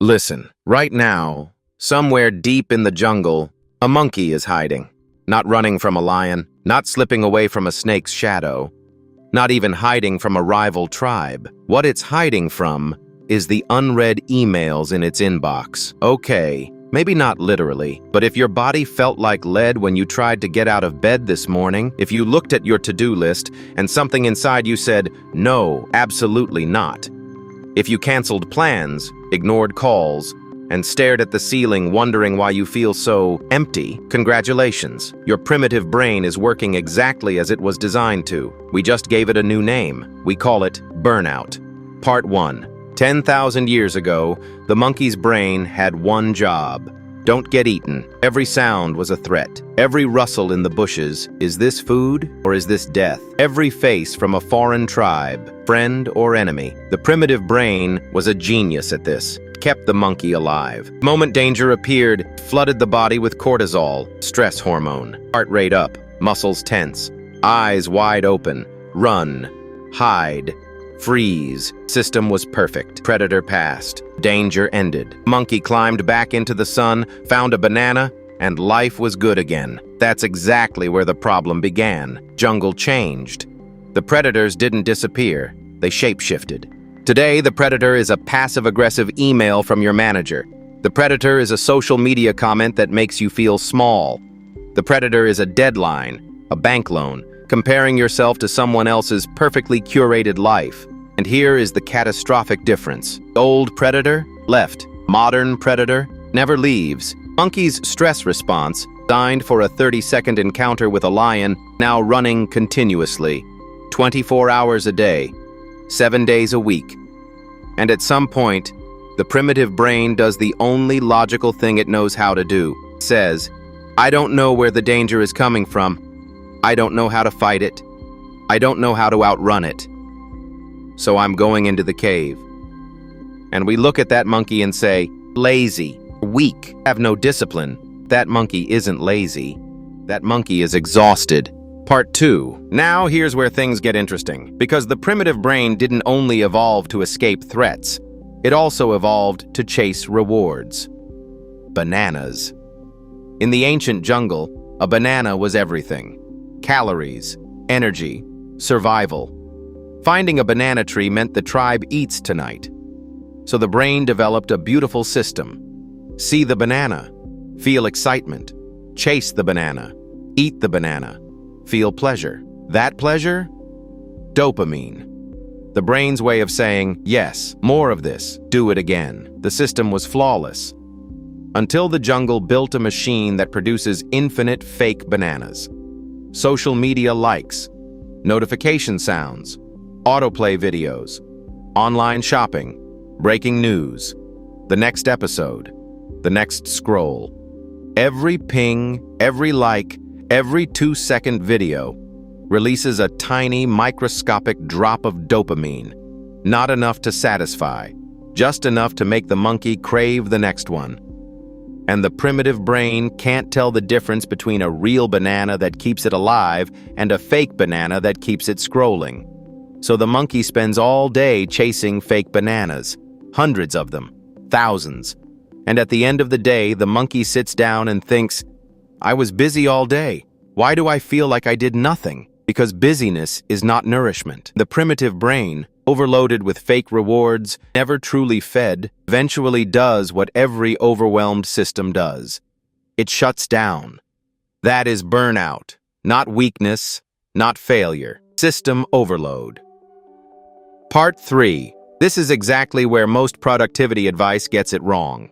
Listen, right now, somewhere deep in the jungle, a monkey is hiding. Not running from a lion, not slipping away from a snake's shadow, not even hiding from a rival tribe. What it's hiding from is the unread emails in its inbox. Okay, maybe not literally, but if your body felt like lead when you tried to get out of bed this morning, if you looked at your to-do list and something inside you said, no, absolutely not. If you canceled plans, ignored calls, and stared at the ceiling wondering why you feel so empty, congratulations. Your primitive brain is working exactly as it was designed to. We just gave it a new name. We call it Burnout. Part 1. 10,000 years ago, the monkey's brain had one job. Don't get eaten. Every sound was a threat. Every rustle in the bushes, is this food or is this death? Every face from a foreign tribe, friend or enemy. The primitive brain was a genius at this. Kept the monkey alive. The moment danger appeared, flooded the body with cortisol, stress hormone. Heart rate up, muscles tense, eyes wide open. Run, hide, freeze. System was perfect. Predator passed. Danger ended. Monkey climbed back into the sun, found a banana, and life was good again. That's exactly where the problem began. Jungle changed. The predators didn't disappear. They shapeshifted. Today, the predator is a passive-aggressive email from your manager. The predator is a social media comment that makes you feel small. The predator is a deadline, a bank loan, comparing yourself to someone else's perfectly curated life. And here is the catastrophic difference. Old predator, left. Modern predator, never leaves. Monkey's stress response, designed for a 30-second encounter with a lion, now running continuously. 24 hours a day, 7 days a week. And at some point, the primitive brain does the only logical thing it knows how to do. It says, I don't know where the danger is coming from. I don't know how to fight it. I don't know how to outrun it. So I'm going into the cave. And we look at that monkey and say, lazy, weak, have no discipline. That monkey isn't lazy. That monkey is exhausted. Part 2. Now here's where things get interesting, because the primitive brain didn't only evolve to escape threats, it also evolved to chase rewards. Bananas. In the ancient jungle, a banana was everything. Calories, energy, survival. Finding a banana tree meant the tribe eats tonight. So the brain developed a beautiful system. See the banana, feel excitement, chase the banana, eat the banana. Feel pleasure. That pleasure? Dopamine. The brain's way of saying, yes, more of this, do it again. The system was flawless. Until the jungle built a machine that produces infinite fake bananas. Social media likes, notification sounds, autoplay videos, online shopping, breaking news, the next episode, the next scroll. Every ping, every like, every 2-second video releases a tiny microscopic drop of dopamine, not enough to satisfy, just enough to make the monkey crave the next one. And the primitive brain can't tell the difference between a real banana that keeps it alive and a fake banana that keeps it scrolling. So the monkey spends all day chasing fake bananas, hundreds of them, thousands. And at the end of the day, the monkey sits down and thinks, I was busy all day. Why do I feel like I did nothing? Because busyness is not nourishment. The primitive brain, overloaded with fake rewards, never truly fed, eventually does what every overwhelmed system does. It shuts down. That is burnout, not weakness, not failure. System overload. Part 3. This is exactly where most productivity advice gets it wrong.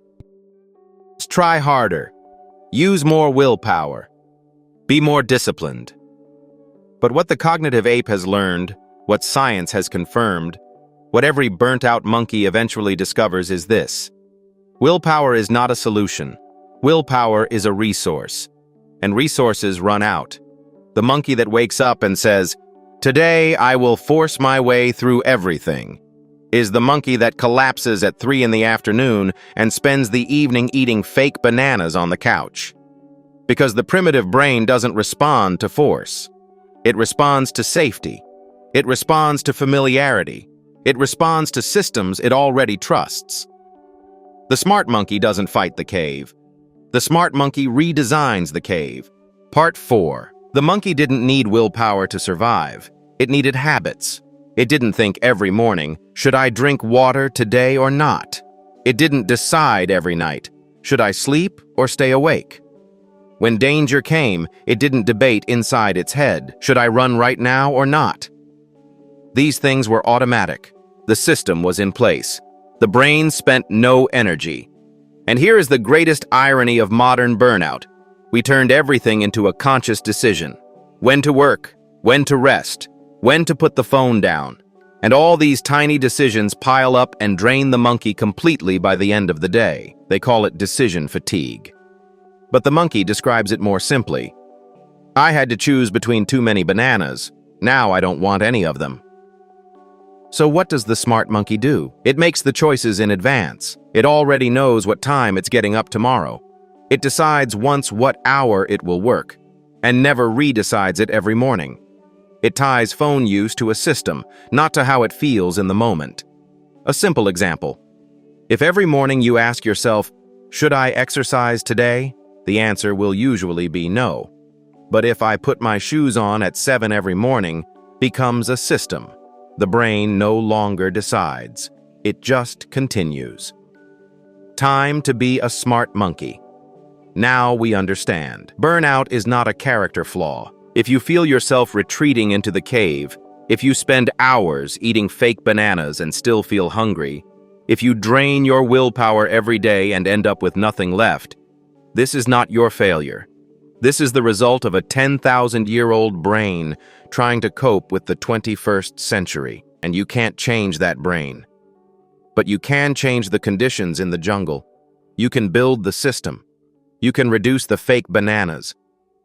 Try harder. Use more willpower. Be more disciplined. But what the cognitive ape has learned, what science has confirmed, what every burnt-out monkey eventually discovers is this. Willpower is not a solution. Willpower is a resource. And resources run out. The monkey that wakes up and says, today I will force my way through everything, is the monkey that collapses at 3 in the afternoon and spends the evening eating fake bananas on the couch. Because the primitive brain doesn't respond to force. It responds to safety. It responds to familiarity. It responds to systems it already trusts. The smart monkey doesn't fight the cave. The smart monkey redesigns the cave. Part 4. The monkey didn't need willpower to survive. It needed habits. It didn't think every morning, should I drink water today or not? It didn't decide every night, should I sleep or stay awake? When danger came, it didn't debate inside its head, should I run right now or not? These things were automatic. The system was in place. The brain spent no energy. And here is the greatest irony of modern burnout. We turned everything into a conscious decision. When to work, when to rest, when to put the phone down. And all these tiny decisions pile up and drain the monkey completely by the end of the day. They call it decision fatigue. But the monkey describes it more simply. I had to choose between too many bananas. Now I don't want any of them. So what does the smart monkey do? It makes the choices in advance. It already knows what time it's getting up tomorrow. It decides once what hour it will work, and never redecides it every morning. It ties phone use to a system, not to how it feels in the moment. A simple example. If every morning you ask yourself, should I exercise today? The answer will usually be no. But if I put my shoes on at 7 every morning, becomes a system. The brain no longer decides. It just continues. Time to be a smart monkey. Now we understand. Burnout is not a character flaw. If you feel yourself retreating into the cave, if you spend hours eating fake bananas and still feel hungry, if you drain your willpower every day and end up with nothing left, this is not your failure. This is the result of a 10,000-year-old brain trying to cope with the 21st century, and you can't change that brain. But you can change the conditions in the jungle. You can build the system. You can reduce the fake bananas.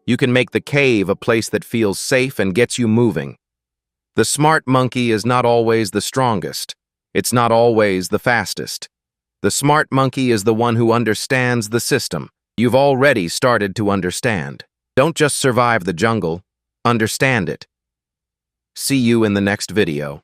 You can make the cave a place that feels safe and gets you moving. The smart monkey is not always the strongest. It's not always the fastest. The smart monkey is the one who understands the system. You've already started to understand. Don't just survive the jungle, understand it. See you in the next video.